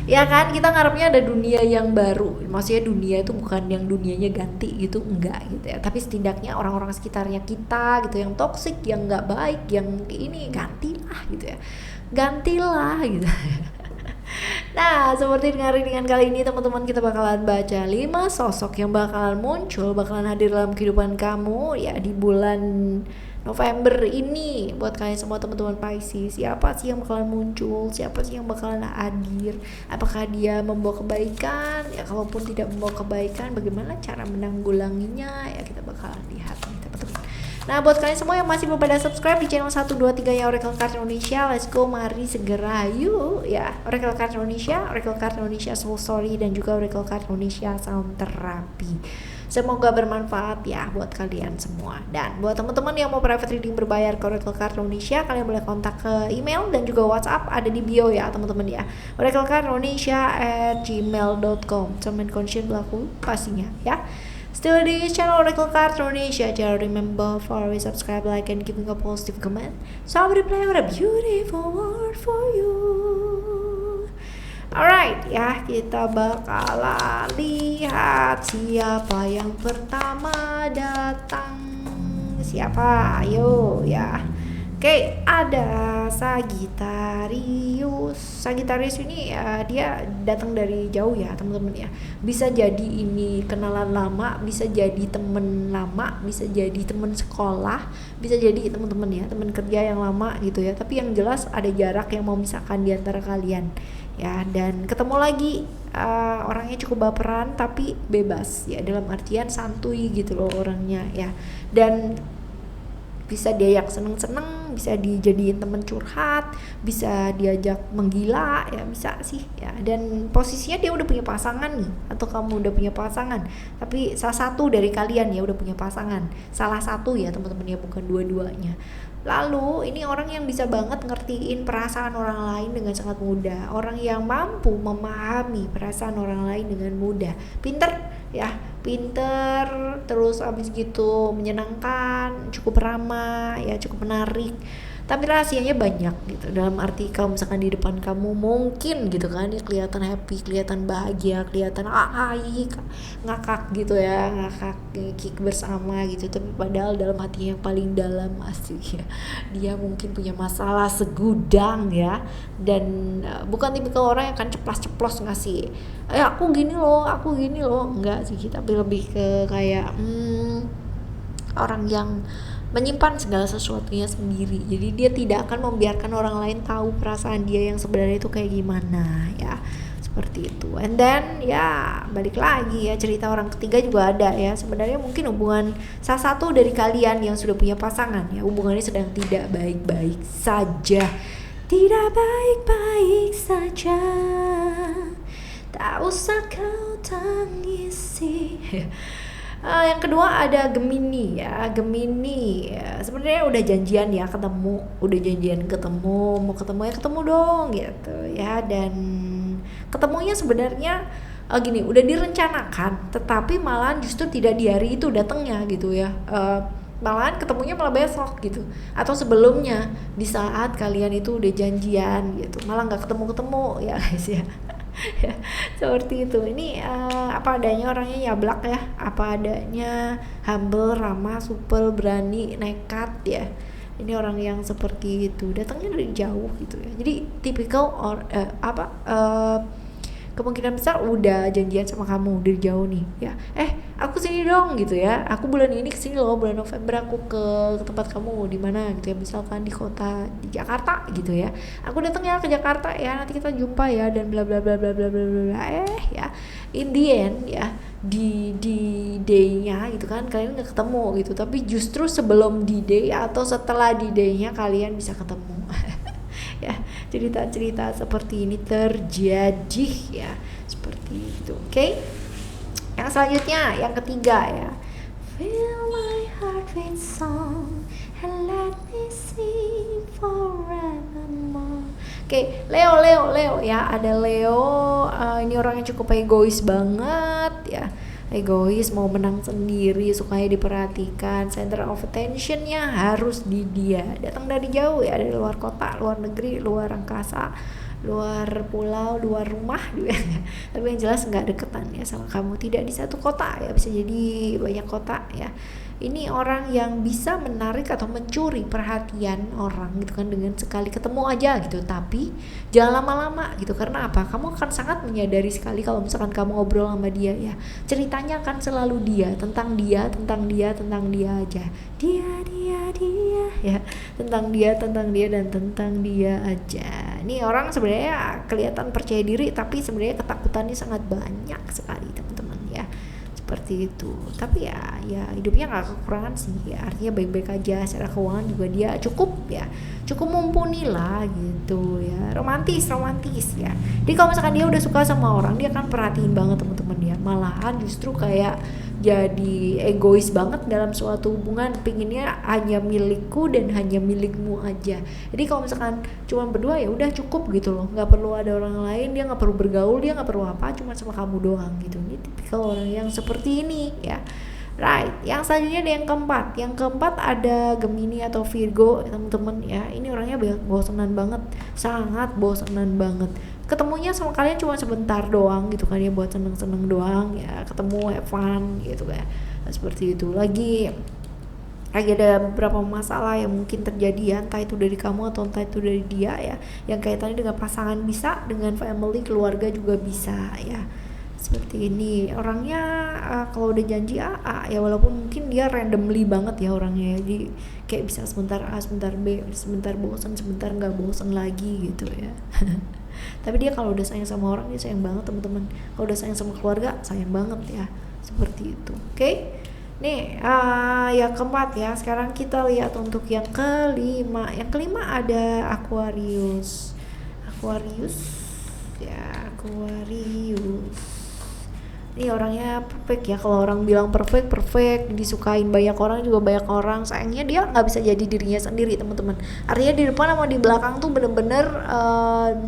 Ya kan, kita ngarepnya ada dunia yang baru. Maksudnya dunia itu bukan yang dunianya ganti gitu, enggak gitu ya. Tapi setidaknya orang-orang sekitarnya kita gitu yang toksik, yang nggak baik, yang ini gantilah gitu ya. Gantilah gitu. Nah, seperti dengan kali ini teman-teman, kita bakalan baca 5 sosok yang bakalan muncul, bakalan hadir dalam kehidupan kamu ya di bulan November ini. Buat kalian semua teman-teman Pisces, siapa sih yang bakalan muncul, siapa sih yang bakalan hadir, apakah dia membawa kebaikan ya, kalaupun tidak membawa kebaikan bagaimana cara menanggulanginya ya, kita bakalan lihat nih teman-teman. Nah, buat kalian semua yang masih belum pada subscribe di channel 123 ya Oracle Card Indonesia, let's go, mari segera yuk ya. Oracle Card Indonesia Soul Story, dan juga Oracle Card Indonesia Sound Therapy. Semoga bermanfaat ya buat kalian semua. Dan buat teman-teman yang mau private reading berbayar ke Oracle Card Indonesia, kalian boleh kontak ke email dan juga WhatsApp, ada di bio ya teman-teman ya. oraclecardindonesia@gmail.com. Term and condition berlaku pastinya ya. Still di channel Oracle Card Indonesia. Jangan remember for always subscribe, like, and giving a positive comment. So I will reply with a beautiful word for you. Alright ya, kita bakalan lihat siapa yang pertama datang. Siapa? Ayo ya. Oke, ada Sagittarius. Sagittarius ini ya, dia datang dari jauh ya teman-teman ya. Bisa jadi ini kenalan lama, bisa jadi temen lama, bisa jadi temen sekolah, bisa jadi teman-teman ya, teman kerja yang lama gitu ya. Tapi yang jelas ada jarak yang memisahkan di antara kalian ya. Dan ketemu lagi, orangnya cukup baperan tapi bebas ya, dalam artian santuy gitu loh orangnya ya. Dan bisa diajak seneng-seneng, bisa dijadiin temen curhat, bisa diajak menggila ya, bisa sih ya. Dan posisinya dia udah punya pasangan nih, atau kamu udah punya pasangan, tapi salah satu dari kalian ya udah punya pasangan, salah satu ya teman-teman ya, bukan dua-duanya. Lalu ini orang yang bisa banget ngertiin perasaan orang lain dengan sangat mudah, orang yang mampu memahami perasaan orang lain dengan mudah, pinter ya, pinter, terus abis gitu menyenangkan, cukup ramah ya, cukup menarik, tapi rahasianya banyak gitu. Dalam arti kalau misalkan di depan kamu mungkin gitu kan ya, kelihatan happy, kelihatan bahagia, kelihatan ngakak gitu ya, ngakak kick bersama gitu, tapi padahal dalam hati yang paling dalam asli ya, dia mungkin punya masalah segudang ya. Dan bukan tipikal orang yang akan ceplas-ceplos ngasih aku gini loh, enggak sih, tapi lebih ke kayak orang yang menyimpan segala sesuatunya sendiri. Jadi dia tidak akan membiarkan orang lain tahu perasaan dia yang sebenarnya itu kayak gimana ya, seperti itu. And then ya balik lagi ya, cerita orang ketiga juga ada ya. Sebenarnya mungkin hubungan salah satu dari kalian yang sudah punya pasangan ya, hubungannya sedang tidak baik-baik saja, tidak baik-baik saja, tak usah kau tangisi. Yang kedua ada Gemini ya. Gemini ya, sebenarnya udah janjian ya ketemu, mau ketemu ya ketemu dong gitu ya. Dan ketemunya sebenarnya gini, udah direncanakan, tetapi malahan justru tidak di hari itu datangnya gitu ya. Malahan ketemunya malah besok gitu, atau sebelumnya di saat kalian itu udah janjian gitu, malah nggak ketemu ya guys ya. Ya, seperti itu. Ini apa adanya, orangnya nyablak ya, apa adanya, humble, ramah, supel, berani, nekat ya. Ini orang yang seperti itu, datangnya dari jauh gitu ya. Jadi tipikal kemungkinan besar udah janjian sama kamu dari jauh nih ya, aku sini dong gitu ya, aku bulan ini kesini loh, bulan November aku ke tempat kamu di mana gitu ya, misalkan di kota di Jakarta gitu ya, aku datang ya ke Jakarta ya, nanti kita jumpa ya, dan bla bla bla bla bla bla bla ya, in the end ya, di day-nya gitu kan kalian nggak ketemu gitu, tapi justru sebelum di day atau setelah di day-nya kalian bisa ketemu. Ya, cerita-cerita seperti ini terjadi ya, seperti itu. Oke. Yang selanjutnya, yang ketiga ya. Fill my heart with song and let me sing forevermore. Oke, Leo ya, ada Leo. Ini orang yang cukup egois banget ya. Egois, mau menang sendiri, sukanya diperhatikan, center of attention-nya harus di dia. Datang dari jauh ya, dari luar kota, luar negeri, luar angkasa luar pulau, luar rumah gitu ya. Tapi yang jelas nggak deketan ya sama kamu, tidak di satu kota ya, bisa jadi banyak kota ya. Ini orang yang bisa menarik atau mencuri perhatian orang gitu kan dengan sekali ketemu aja gitu. Tapi jangan lama-lama gitu, karena apa? Kamu akan sangat menyadari sekali kalau misalkan kamu ngobrol sama dia ya, ceritanya akan selalu dia, tentang dia, tentang dia, tentang dia aja. Dia ya, tentang dia dan tentang dia aja. Ini orang sebenarnya kelihatan percaya diri, tapi sebenarnya ketakutannya sangat banyak sekali teman-teman ya, seperti itu. Tapi ya hidupnya nggak kekurangan sih ya, artinya baik-baik aja. Secara keuangan juga dia cukup mumpuni lah gitu ya, romantis ya. Jadi kalau misalkan dia udah suka sama orang, dia akan perhatiin banget teman-teman ya, malahan justru kayak jadi egois banget dalam suatu hubungan, pinginnya hanya milikku dan hanya milikmu aja. Jadi kalau misalkan cuma berdua ya udah cukup gitu loh, nggak perlu ada orang lain, dia nggak perlu bergaul, dia nggak perlu apa, cuma sama kamu doang gitu. Ini tipikal orang yang seperti ini ya. Right, yang selanjutnya ada yang keempat. Yang keempat ada Gemini atau Virgo teman-teman ya. Ini orangnya bosenan banget, sangat bosenan banget. Ketemunya sama kalian cuma sebentar doang gitu kan ya, buat seneng-seneng doang ya, ketemu have fun gitu kan. Nah, seperti itu. Lagi ada beberapa masalah yang mungkin terjadi ya, entah itu dari kamu atau entah itu dari dia ya, yang kaitannya dengan pasangan bisa, dengan family, keluarga juga bisa ya. Seperti ini orangnya, kalau udah janji A ya, walaupun mungkin dia randomly banget ya orangnya, jadi kayak bisa sebentar A sebentar B, sebentar bosan sebentar nggak bosan lagi gitu ya. Tapi dia kalau udah sayang sama orang, dia sayang banget teman-teman. Kalau udah sayang sama keluarga, sayang banget ya, seperti itu. Oke, nih yang keempat ya. Sekarang kita lihat untuk yang kelima. Yang kelima ada Aquarius ya, Aquarius. Ini orangnya perfect ya. Kalau orang bilang perfect, disukain banyak orang, juga banyak orang. Sayangnya dia nggak bisa jadi dirinya sendiri teman-teman. Artinya di depan sama di belakang tuh bener-bener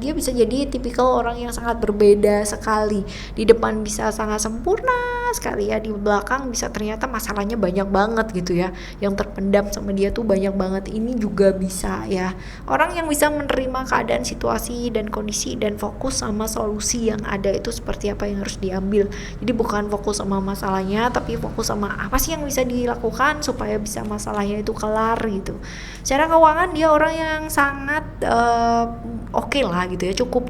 dia bisa jadi tipikal orang yang sangat berbeda sekali. Di depan bisa sangat sempurna sekali ya, di belakang bisa ternyata masalahnya banyak banget gitu ya, yang terpendam sama dia tuh banyak banget. Ini juga bisa ya, orang yang bisa menerima keadaan, situasi dan kondisi, dan fokus sama solusi yang ada itu seperti apa yang harus diambil. Jadi bukan fokus sama masalahnya, tapi fokus sama apa sih yang bisa dilakukan supaya bisa masalahnya itu kelar gitu. Secara keuangan dia orang yang sangat oke lah gitu ya, cukup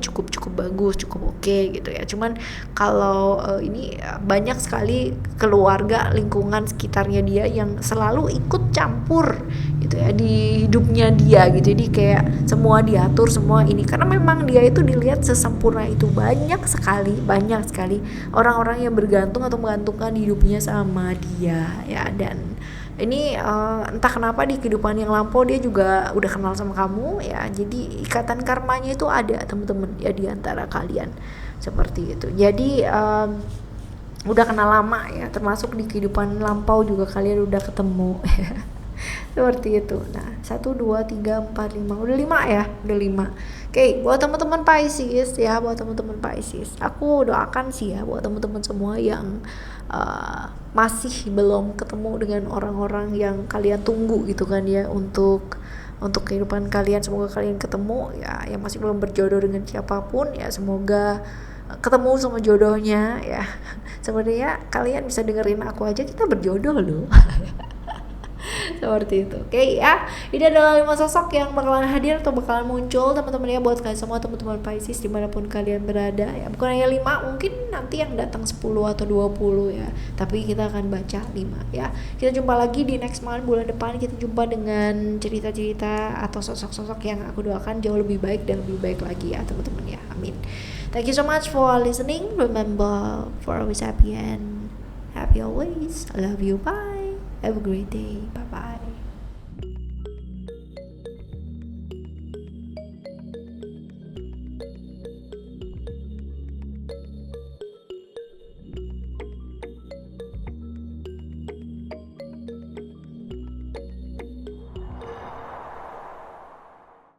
bagus, cukup oke gitu ya. Cuman kalau ini banyak sekali keluarga, lingkungan sekitarnya dia yang selalu ikut campur gitu ya di hidupnya dia gitu. Jadi kayak semua diatur, semua ini, karena memang dia itu dilihat sesempurna itu. Banyak sekali orang-orang yang bergantung atau menggantungkan hidupnya sama dia ya. Dan ini entah kenapa di kehidupan yang lampau dia juga udah kenal sama kamu ya, jadi ikatan karmanya itu ada teman-teman ya di antara kalian, seperti itu. Jadi udah kenal lama ya, termasuk di kehidupan lampau juga kalian udah ketemu ya. Seperti itu. Nah, 1, 2, 3, 4, 5. Udah 5 ya? Udah 5. Oke, buat teman-teman Pisces ya, aku doakan sih ya buat teman-teman semua yang masih belum ketemu dengan orang-orang yang kalian tunggu gitu kan ya, untuk kehidupan kalian. Semoga kalian ketemu ya, yang masih belum berjodoh dengan siapapun ya, semoga ketemu sama jodohnya ya. Sebenarnya kalian bisa dengerin aku aja, kita berjodoh loh. Seperti itu. Oke ya, ini adalah 5 sosok yang bakalan hadir atau bakalan muncul teman-teman ya, buat kalian semua teman-teman Pisces dimanapun kalian berada ya. Bukan hanya 5, mungkin nanti yang datang 10 atau 20 ya, tapi kita akan baca 5 ya. Kita jumpa lagi di next month, bulan depan kita jumpa dengan cerita-cerita atau sosok-sosok yang aku doakan jauh lebih baik dan lebih baik lagi ya teman-teman ya. Amin. Thank you so much for listening. Remember, for always happy and happy always. I love you. Bye. Have a great day. Bye bye.